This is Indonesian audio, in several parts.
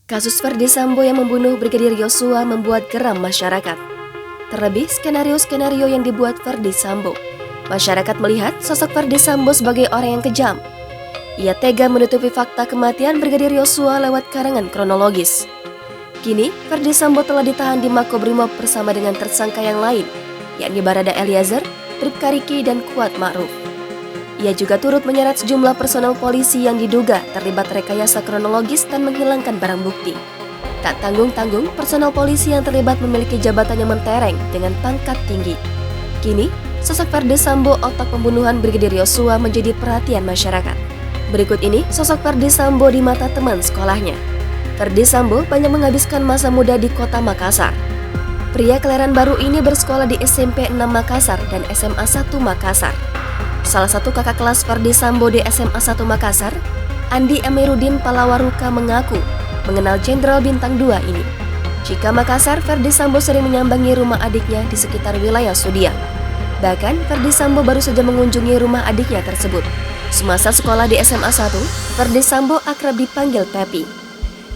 Kasus Verdi Sambo yang membunuh Brigadir Yosua membuat geram masyarakat. Terlebih skenario-skenario yang dibuat Verdi Sambo. Masyarakat melihat sosok Verdi Sambo sebagai orang yang kejam. Ia tega menutupi fakta kematian Brigadir Yosua lewat karangan kronologis. Kini, Verdi Sambo telah ditahan di Makobrimob bersama dengan tersangka yang lain, yakni Barada Eliezer, Bribka Riki, dan Kuat Ma'ruf. Ia juga turut menyeret sejumlah personel polisi yang diduga terlibat rekayasa kronologis dan menghilangkan barang bukti. Tak tanggung-tanggung, personel polisi yang terlibat memiliki jabatan yang mentereng dengan pangkat tinggi. Kini, sosok Verdi Sambo otak pembunuhan Brigadir Yosua menjadi perhatian masyarakat. Berikut ini sosok Verdi Sambo di mata teman sekolahnya. Verdi Sambo banyak menghabiskan masa muda di kota Makassar. Pria kelahiran baru ini bersekolah di SMP 6 Makassar dan SMA 1 Makassar. Salah satu kakak kelas Verdi Sambo di SMA 1 Makassar, Andi Amiruddin Palawaruka mengaku mengenal Jenderal Bintang 2 ini. Jika Makassar, Verdi Sambo sering menyambangi rumah adiknya di sekitar wilayah Sudiang. Bahkan, Verdi Sambo baru saja mengunjungi rumah adiknya tersebut. Semasa sekolah di SMA 1, Verdi Sambo akrab dipanggil Pepi.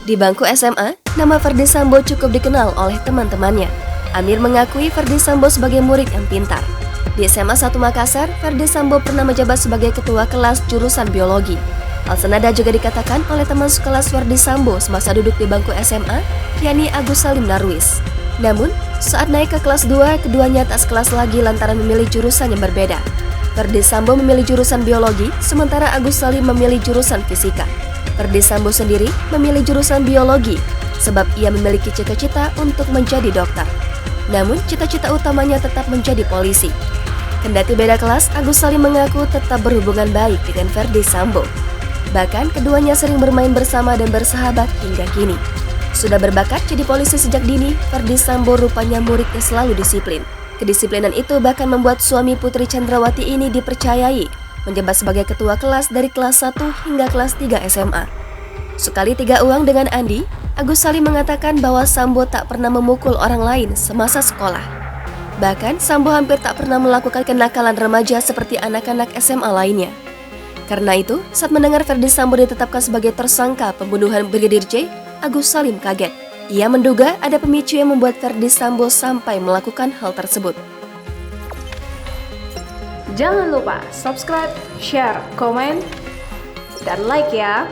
Di bangku SMA, nama Verdi Sambo cukup dikenal oleh teman-temannya. Amir mengakui Verdi Sambo sebagai murid yang pintar. Di SMA 1 Makassar, Verdi Sambo pernah menjabat sebagai ketua kelas jurusan biologi. Hal senada juga dikatakan oleh teman sekelas Verdi Sambo semasa duduk di bangku SMA, yakni Agus Salim Narwis. Namun, saat naik ke kelas 2, keduanya tak sekelas lagi lantaran memilih jurusan yang berbeda. Verdi Sambo memilih jurusan biologi, sementara Agus Salim memilih jurusan fisika. Verdi Sambo sendiri memilih jurusan biologi, sebab ia memiliki cita-cita untuk menjadi dokter. Namun, cita-cita utamanya tetap menjadi polisi. Kendati beda kelas, Agus Salim mengaku tetap berhubungan baik dengan Verdi Sambo. Bahkan, keduanya sering bermain bersama dan bersahabat hingga kini. Sudah berbakat jadi polisi sejak dini, Verdi Sambo rupanya muridnya selalu disiplin. Kedisiplinan itu bahkan membuat suami Putri Chandrawati ini dipercayai menjabat sebagai ketua kelas dari kelas 1 hingga kelas 3 SMA. Sekali tiga uang dengan Andi, Agus Salim mengatakan bahwa Sambo tak pernah memukul orang lain semasa sekolah. Bahkan, Sambo hampir tak pernah melakukan kenakalan remaja seperti anak-anak SMA lainnya. Karena itu, saat mendengar Verdi Sambo ditetapkan sebagai tersangka pembunuhan Brigadir J, Agus Salim kaget. Ia menduga ada pemicu yang membuat Verdi Sambo sampai melakukan hal tersebut. Jangan lupa subscribe, share, komen, dan like ya!